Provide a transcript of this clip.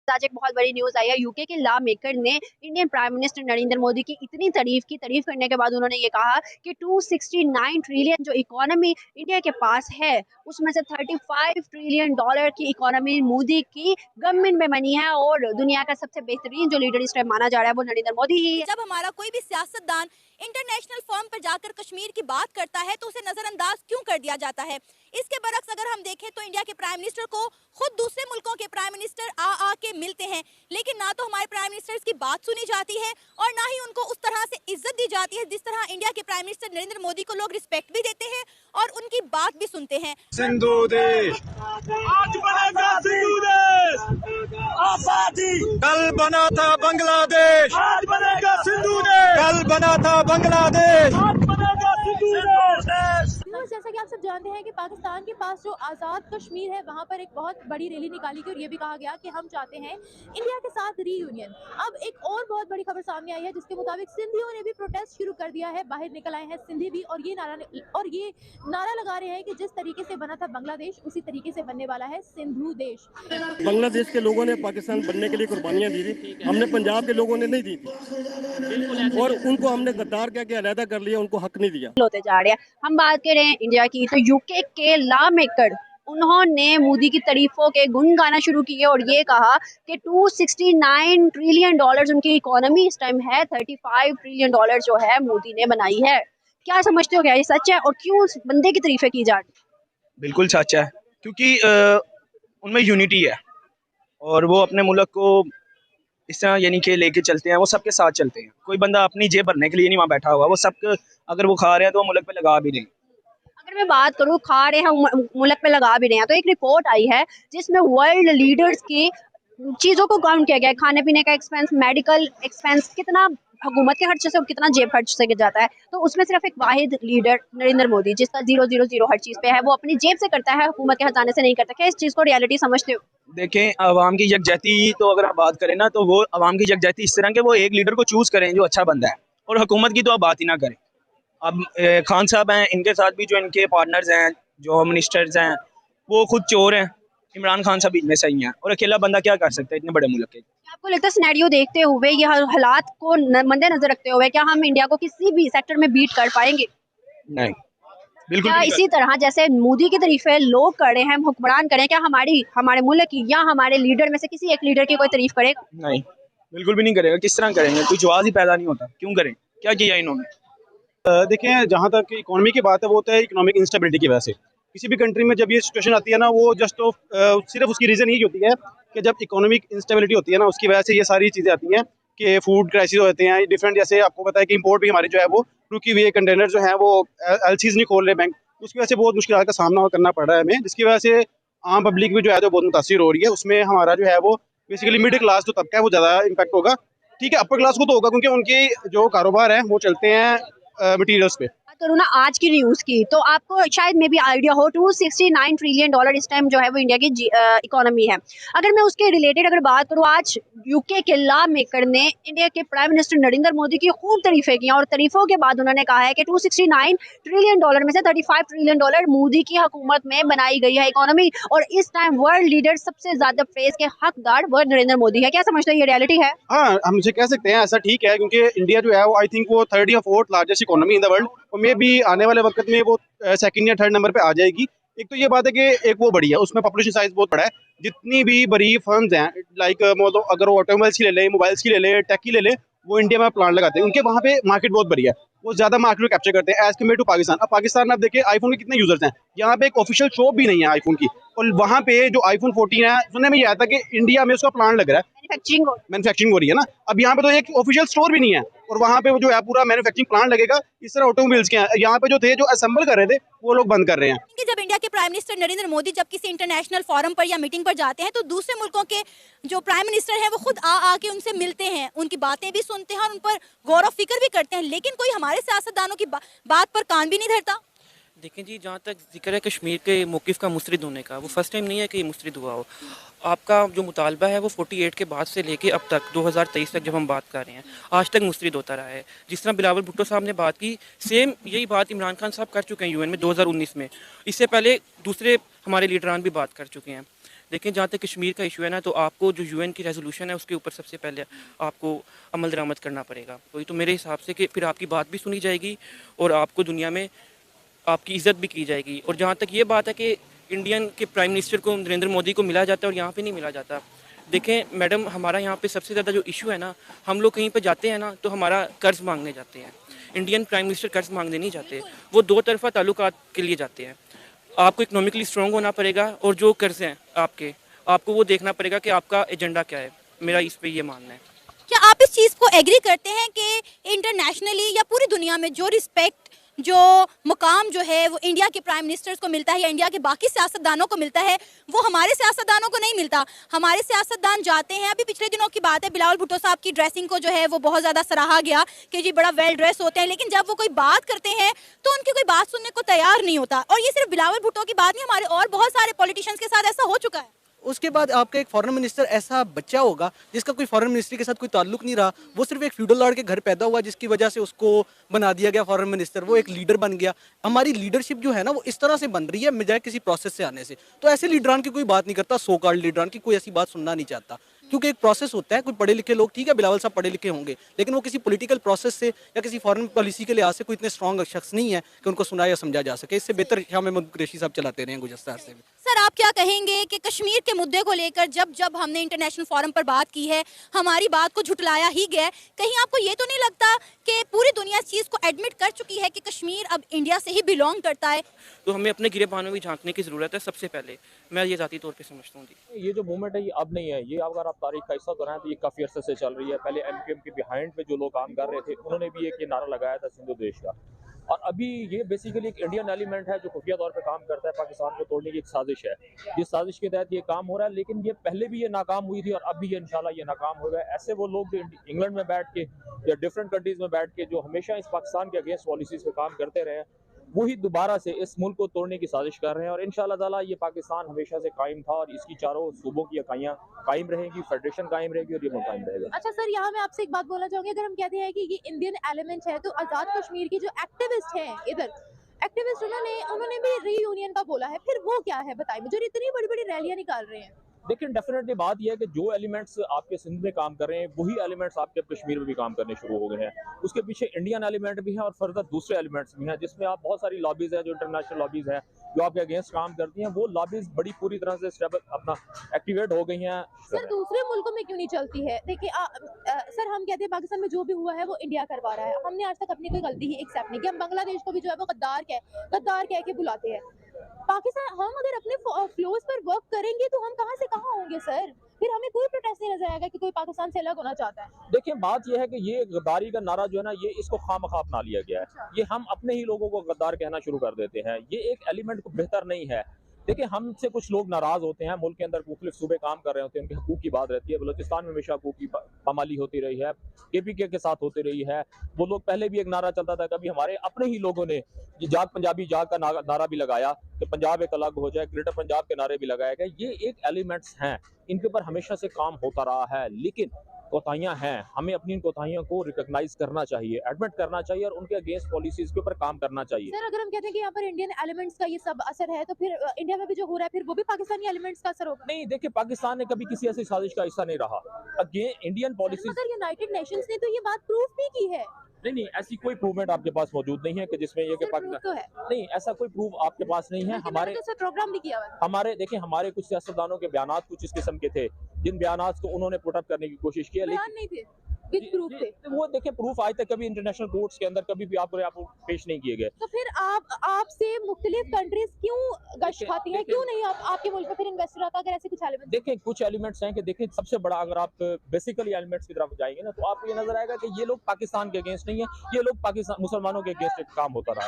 आज एक बहुत बड़ी न्यूज़ आई है। यूके के लॉ मेकर ने Indian prime minister Narendra Modi की इतनी तारीफ करने के बाद उन्होंने ये कहा कि 269 ट्रिलियन जो इकोनॉमी इंडिया के पास है, उसमें से 35 ट्रिलियन डॉलर की इकोनॉमी मोदी की गवर्नमेंट में बनी है और दुनिया का सबसे बेहतरीन जो लीडर इस टाइम माना जा रहा है वो नरेंद्र मोदी ही है। जब हमारा कोई भी सियासतदान इंटरनेशनल फॉर्म पर जाकर कश्मीर की बात करता है तो उसे नजरअंदाज क्यों कर दिया जाता है। इसके बरक्स अगर हम देखें तो इंडिया के प्राइम मिनिस्टर को खुद दूसरे मुल्कों के प्राइम मिनिस्टर आ के मिलते हैं, लेकिन ना तो हमारे प्राइम मिनिस्टर की बात सुनी जाती है और ना ही उनको उस तरह से इज्जत दी जाती है जिस तरह इंडिया के प्राइम मिनिस्टर नरेंद्र मोदी को लोग रिस्पेक्ट भी देते हैं और उनकी बात भी सुनते हैं। सिंधु देश आज बनेगा, सिंधु देश आजादी। कल बना था बांग्लादेश, आज बनेगा सिंधु देश। कल बना था बांग्लादेश, आज बनेगा सिंधु देश। जैसा कि आप सब जानते हैं कि पाकिस्तान के पास जो आज़ाद कश्मीर है वहाँ पर एक बहुत बड़ी रैली निकाली गई और ये भी कहा गया कि हम चाहते हैं इंडिया के साथ रीयूनियन। अब एक और बहुत बड़ी खबर सामने आई है जिसके मुताबिक सिंधियों ने भी प्रोटेस्ट शुरू कर दिया है, बाहर निकल आए हैं सिंधी भी और ये नारा लगा रहे हैं कि जिस तरीके से बना था बांग्लादेश उसी तरीके से बनने वाला है सिंधु देश। बांग्लादेश के लोगों ने पाकिस्तान बनने के लिए कुर्बानियाँ दी थी, हमने पंजाब के लोगों ने नहीं दी थी और उनको हमने गद्दार कह के अलहदा कर लिया, उनको हक नहीं दिया। होते जा रहे हैं। हम बात करें इंडिया की तो यूके के लॉ मेकर उन्होंने मोदी की तारीफों के गुण गाना शुरू किए और ये कहा कि 269 ट्रिलियन डॉलर्स उनकी इकोनॉमी इस टाइम है, 35 ट्रिलियन डॉलर जो है मोदी ने बनाई है। क्या समझते हो, क्या ये सच है और क्यों उस बंदे की तारीफें की जा रही? बिल्कुल सच है, क्योंकि उनमें यूनिटी है और वो अपने मुल्क को इस तरह यानी कि लेके चलते हैं, वो सबके साथ चलते हैं। कोई बंदा अपनी जेब भरने के लिए नहीं वहाँ बैठा हुआ, वो सब अगर वो खा रहे हैं तो वो मुल्क पे लगा भी नहीं। अगर मैं बात करूँ खा रहे हैं मुल्क पे लगा भी रहे हैं, तो एक रिपोर्ट आई है जिसमें वर्ल्ड लीडर्स की चीज़ों को काउंट किया गया है। खाने पीने का एक्सपेंस, मेडिकल एक्सपेंस, कितना हुकूमत के खर्चे से और कितना जेब खर्च से जाता है। तो उसमें सिर्फ एक वाहिद लीडर नरेंद्र मोदी जिसका 000 हर चीज़ पे है, वो अपनी जेब से करता है, हुकूमत के खजाने से नहीं करता। क्या इस चीज़ को रियलिटी समझते हो? देखें, अवाम की यकजहती तो अगर आप बात करें ना तो वो अवाम की यकजहती इस तरह के वो एक लीडर को चूज़ करें जो अच्छा बंदा है, और हुकूमत की तो आप बात ही ना करें। अब खान साहब हैं, इनके साथ भी जो इनके पार्टनर्स हैं, जो मिनिस्टर्स हैं, वो खुद चोर हैं। इमरान खान साहब इनमें सही हैं और अकेला बंदा क्या कर सकता है इतने बड़े मुल्क के। आपको लगता है सिनेरियो देखते हुए, ये हालात को मद्देनजर रखते हुए, क्या हम इंडिया को किसी भी सेक्टर में बीट कर पाएंगे? नहीं, बिल्कुल क्या इसी तरह जैसे मोदी की तारीफें लोग कर रहे हैं, हम हुक्मरान करें, क्या हमारे मुल्क की या हमारे लीडर में से किसी एक लीडर की कोई तारीफ करेगा? नहीं, बिल्कुल भी नहीं करेगा। किस तरह करेंगे, कोई जवाब ही पैदा नहीं होता। क्यों करें, क्या किया इन्होंने? देखें, जहाँ तक इकोनॉमी की बात है वो होता है इकोनॉमिक इंस्टेबिलिटी की वजह से। किसी भी कंट्री में जब ये सिचुएशन आती है ना, वो जस्ट सिर्फ उसकी रीज़न यही होती है कि जब इकोनॉमिक इंस्टेबिलिटी होती है ना, उसकी वजह से ये सारी चीज़ें आती हैं कि फूड क्राइसिस होते हैं डिफरेंट। जैसे आपको पता है कि इंपोर्ट भी हमारी जो है वो रुकी हुई है, कंटेनर जो है वो एलसीज नहीं खोल रहे बैंक, उसकी वजह से बहुत मुश्किल का सामना करना पड़ रहा है हमें, जिसकी वजह से आम पब्लिक भी जो है जो बहुत मुतासिर हो रही है। उसमें हमारा जो है वो बेसिकली मिडिल क्लास जो तबका है वो ज़्यादा इम्पैक्ट होगा। ठीक है, अपर क्लास को तो होगा क्योंकि उनके जो कारोबार हैं वो चलते हैं मटीरियल्स पे। करूँ ना आज की न्यूज़ की, तो आपको शायद में भी आइडिया हो 269 ट्रिलियन डॉलर इस टाइम जो है वो इंडिया की इकोनॉमी है। अगर मैं उसके रिलेटेड अगर बात करूँ, आज यूके के लॉ मेकर ने इंडिया के प्राइम मिनिस्टर नरेंद्र मोदी की खूब तारीफें की और तारीफों के बाद उन्होंने कहा है कि 269 ट्रिलियन डॉलर में से 35 ट्रिलियन डॉलर मोदी की हुकूमत में बनाई गई है इकोनॉमी, और इस टाइम वर्ल्ड लीडर सबसे ज्यादा प्रेज के हकदार वो नरेंद्र मोदी है। क्या समझते हो, ये रियलिटी है? हाँ, हम इसे कह सकते हैं, ऐसा ठीक है, क्योंकि इंडिया जो है वो आई थिंक वो 3rd या 4th largest economy in the world, और मे भी आने वाले वक्त में वो 2nd या 3rd नंबर पे आ जाएगी। एक तो ये बात है कि एक वो बड़ी है, उसमें पॉपुलेशन साइज बहुत बड़ा है। जितनी भी बड़ी फर्म्स हैं, लाइक मतलब अगर वो ऑटोमोबाइल्स की ले लें, मोबाइल्स की ले लें, टेक की ले लें, वो इंडिया में प्लांट लगाते हैं। उनके वहाँ पे मार्केट बहुत बड़ी है, वो ज़्यादा मार्केट को कैप्चर करते हैं एज कम्पेयर टू पाकिस्तान। अब पाकिस्तान में आप देखिए आईफोन के कितने यूजर्स हैं, यहाँ पे एक ऑफिशियल शॉप भी नहीं है आईफोन की, और वहाँ पे जो आईफोन 14 है, सुनने में ये आया था कि इंडिया में उसका प्लांट लग रहा है, मैन्युफैक्चरिंग हो रही है ना। अब यहाँ पे तो एक ऑफिशियल स्टोर भी नहीं है, और वहाँ पे वो जो है पूरा मैन्युफैक्चरिंग प्लांट लगेगा। इस तरह ऑटोमोबाइल्स के यहाँ पे जो थे जो असेंबल कर रहे थे वो लोग बंद कर रहे हैं। कि जब इंडिया के प्राइम मिनिस्टर नरेंद्र मोदी जब किसी इंटरनेशनल फोरम पर या मीटिंग पर जाते हैं तो दूसरे मुल्कों के जो प्राइम मिनिस्टर हैं वो खुद आके उनसे मिलते हैं, उनकी बातें भी सुनते हैं और उन पर गौर व फिक्र भी करते हैं, लेकिन कोई हमारे सियासतदानों की बात पर कान भी नहीं धरता। देखें जी, जहाँ तक जिक्र है कश्मीर के मौक़िफ़ का मुस्तरद होने का, वो फर्स्ट टाइम नहीं है कि ये मुस्तरद हुआ हो। आपका जो मुतालबा है वो 48 के बाद से लेके अब तक 2023 तक जब हम बात कर रहे हैं, आज तक मुस्तरद होता रहा है। जिस तरह बिलावल भुट्टो साहब ने बात की, सेम यही बात इमरान खान साहब कर चुके हैं यूएन में 2019 में। इससे पहले दूसरे हमारे लीडरान भी बात कर चुके हैं। देखिए जहाँ तक कश्मीर का इशू है ना, तो आपको जो यूएन की रेजोल्यूशन है उसके ऊपर सबसे पहले आपको अमल दरामद करना पड़ेगा। वही तो मेरे हिसाब से कि फिर आपकी बात भी सुनी जाएगी और आपको दुनिया में आपकी इज़्ज़त भी की जाएगी। और जहाँ तक ये बात है कि इंडियन के प्राइम मिनिस्टर को नरेंद्र मोदी को मिला जाता है और यहाँ पे नहीं मिला जाता। देखें मैडम, हमारा यहाँ पे सबसे ज़्यादा जो इशू है ना, हम लोग कहीं पे जाते हैं ना तो हमारा कर्ज मांगने जाते हैं। इंडियन प्राइम मिनिस्टर कर्ज मांगने नहीं जाते, वो दो तरफा ताल्लुकात के लिए जाते हैं। आपको इकोनॉमिकली स्ट्रॉन्ग होना पड़ेगा और जो कर्ज हैं आपको वो देखना पड़ेगा कि आपका एजेंडा क्या है। मेरा इस पे ये मानना है। क्या आप इस चीज़ को एग्री करते हैं कि इंटरनेशनली या पूरी दुनिया में जो रिस्पेक्ट, जो मुकाम जो है वो इंडिया के प्राइम मिनिस्टर्स को मिलता है या इंडिया के बाकी सियासतदानों को मिलता है, वो हमारे सियासतदानों को नहीं मिलता? हमारे सियासतदान जाते हैं, अभी पिछले दिनों की बात है, बिलावल भुट्टो साहब की ड्रेसिंग को जो है वो बहुत ज़्यादा सराहा गया कि जी बड़ा वेल ड्रेस होते हैं, लेकिन जब वो कोई बात करते हैं तो उनकी कोई बात सुनने को तैयार नहीं होता। और ये सिर्फ बिलावल भुट्टो की बात नहीं, हमारे और बहुत सारे पॉलिटिशियंस के साथ ऐसा हो चुका है। उसके बाद आपका एक फॉरेन मिनिस्टर ऐसा बच्चा होगा जिसका कोई फॉरेन मिनिस्ट्री के साथ कोई ताल्लुक नहीं रहा, वो सिर्फ एक फ्यूडल लॉर्ड के घर पैदा हुआ जिसकी वजह से उसको बना दिया गया फॉरेन मिनिस्टर, वो एक लीडर बन गया। हमारी लीडरशिप जो है ना वो इस तरह से बन रही है बजाय किसी प्रोसेस से आने से। तो ऐसे लीडरान की कोई बात नहीं करता, सो कॉल्ड लीडरान की कोई ऐसी बात सुनना नहीं चाहता, क्योंकि एक प्रोसेस होता है। कोई पढ़े लिखे लोग, ठीक है बिलावल साहब पढ़े लिखे होंगे, लेकिन वो किसी पॉलिटिकल प्रोसेस से या किसी फॉरेन पॉलिसी के लिहाज से कोई इतने स्ट्रॉन्ग शख्स नहीं है कि उनको सुना या समझा जा सके। इससे बेहतर शाह महमूद कुरैशी साहब चलाते रहे हैं गुज़श्ता अरसे में। सर आप क्या कहेंगे कि कश्मीर के मुद्दे को लेकर जब हमने इंटरनेशनल फोरम पर बात की है, हमारी बात को झुटलाया ही गया, कहीं आपको ये तो नहीं लगता कि पूरी दुनिया इस चीज़ को एडमिट कर चुकी है कि कश्मीर अब इंडिया से ही बिलोंग करता है? तो हमें अपने गिरेबान में भी झांकने की ज़रूरत है। सबसे पहले मैं ये ज़ाती तौर पे समझता हूँ जी। ये जो मूवमेंट है ये अब नहीं है, ये अगर आप तारीख का हिस्सा तो रहे तो ये काफ़ी अर्से से चल रही है। पहले एमकेएम के बिहाइंड में जो लोग काम कर रहे थे उन्होंने भी एक ये नारा लगाया था सिंधु देश का, और अभी ये बेसिकली एक इंडियन एलिमेंट है जो खुफिया तौर पे काम करता है। पाकिस्तान को तोड़ने की एक साजिश है, जिस साजिश के तहत ये काम हो रहा है, लेकिन ये पहले भी ये नाकाम हुई थी और अब भी ये इंशाल्लाह ये नाकाम होगा। ऐसे वो लोग जो इंग्लैंड में बैठ के या डिफरेंट कंट्रीज में बैठ के जो हमेशा इस पाकिस्तान के अगेंस्ट पॉलिसीज पे काम करते रहे, वही दोबारा से इस मुल्क को तोड़ने की साजिश कर रहे हैं। और इंशाल्लाह ताला ये पाकिस्तान हमेशा से कायम था और इसकी चारों सूबों की इकाइयां कायम रहेंगी, फेडरेशन कायम रहेगी और ये मुल्क कायम रहेगा। अच्छा सर, यहाँ मैं आपसे एक बात बोलना चाहूंगी, अगर हम कहते हैं कि ये इंडियन एलिमेंट है तो आज़ाद कश्मीर की जो एक्टिविस्ट हैं इधर, एक्टिविस्ट उन्होंने भी रीयूनियन का बोला है, फिर वो क्या है बताइए मुझे, इतनी बड़ी बड़ी रैलियां निकाल रहे हैं। लेकिन डेफिनेटली बात यह है कि जो एलिमेंट्स आपके सिंध में काम कर रहे हैं वही एलिमेंट्स आपके कश्मीर में भी काम करने शुरू हो गए हैं। उसके पीछे इंडियन एलिमेंट भी है और फर्दर दूसरे एलिमेंट्स भी हैं, जिसमें आप बहुत सारी लॉबीज हैं जो इंटरनेशनल लॉबीज हैं जो आपके अगेंस्ट काम करती हैं। वो लॉबीज बड़ी पूरी तरह से अपना एक्टिवेट हो गई हैं। सर दूसरे मुल्कों में क्यों नहीं चलती है? देखिए सर हम कहते हैं पाकिस्तान में जो भी हुआ है वो इंडिया करवा रहा है, हमने आज तक अपनी कोई गलती ही एक्सेप्ट नहीं की। हम बांग्लादेश को भी जो है वो गद्दार कह के बुलाते हैं। पाकिस्तान, हम अगर अपने फ्लोज पर वर्क करेंगे तो हम कहां से कहां होंगे सर? फिर हमें कोई प्रोटेस्ट नहीं नजर आएगा कि कोई पाकिस्तान से अलग होना चाहता है। देखिए बात यह है कि ये गद्दारी का नारा जो है ना, ये इसको खामखा अपना लिया गया है। ये हम अपने ही लोगों को गद्दार कहना शुरू कर देते हैं। ये एक एलिमेंट को बेहतर नहीं है। देखिए हमसे कुछ लोग नाराज होते हैं, मुल्क के अंदर मुख्तलिफ सूबे काम कर रहे होते हैं, उनके हकूक की बात रहती है। बलोचिस्तान में हमेशा हकूक की पामाली होती रही है, केपीके के साथ होती रही है। वो लोग पहले भी एक नारा चलता था, कभी हमारे अपने ही लोगों ने जाग पंजाबी जाग का नारा भी लगाया कि पंजाब एक अलग हो जाए, ग्रेटर पंजाब के नारे भी लगाए गए। ये एक एलिमेंट्स हैं, इनके ऊपर हमेशा से काम होता रहा है, लेकिन कोताहियां हैं। हमें अपनी इन कोताहियों को रिकॉग्नाइज करना चाहिए, एडमिट करना चाहिए और उनके अगेंस्ट पॉलिसीज के ऊपर काम करना चाहिए। सर अगर हम कहते हैं कि यहाँ पर इंडियन एलिमेंट्स का ये सब असर है तो फिर इंडिया में भी जो हो रहा है फिर वो भी पाकिस्तानी एलिमेंट्स का असर होगा? नहीं, देखिए पाकिस्तान ने कभी किसी ऐसी साजिश का हिस्सा नहीं रहा। अगेन इंडियन पॉलिसी, मगर यूनाइटेड नेशंस ने तो ये बात प्रूफ भी की है। नहीं ऐसी कोई प्रूवमेंट आपके पास मौजूद नहीं है कि जिसमें ये कि पाकिस्तान तो है। नहीं, ऐसा कोई प्रूफ आपके पास नहीं है। हमारे तो प्रोग्राम भी किया हुआ हमारे देखिए हमारे कुछ सियासतदानों के बयान कुछ इस किस्म के थे जिन बयान को उन्होंने पुट अप करने की कोशिश की, लेकिन नहीं थे, विद प्रूफ थे। वो देखिए प्रूफ आज तक कभी इंटरनेशनल कोर्ट्स के अंदर कभी भी आपको पेश नहीं किए गए। तो फिर आपसे मुख्तलिफ कंट्रीज क्यों गश्त खाती हैं, क्यों नहीं आपके मुल्क में फिर इन्वेस्टर आता अगर ऐसे कुछ एलिमेंट्स? देखिए कुछ एलिमेंट्स हैं कि देखिए सबसे बड़ा अगर आप बेसिकली एलिमेंट्स की तरफ जाएंगे ना तो आपको ये नजर आएगा कि ये लोग पाकिस्तान के अगेंस्ट नहीं है, ये लोग पाकिस्तान मुसलमानों के अगेंस्ट काम होता रहा।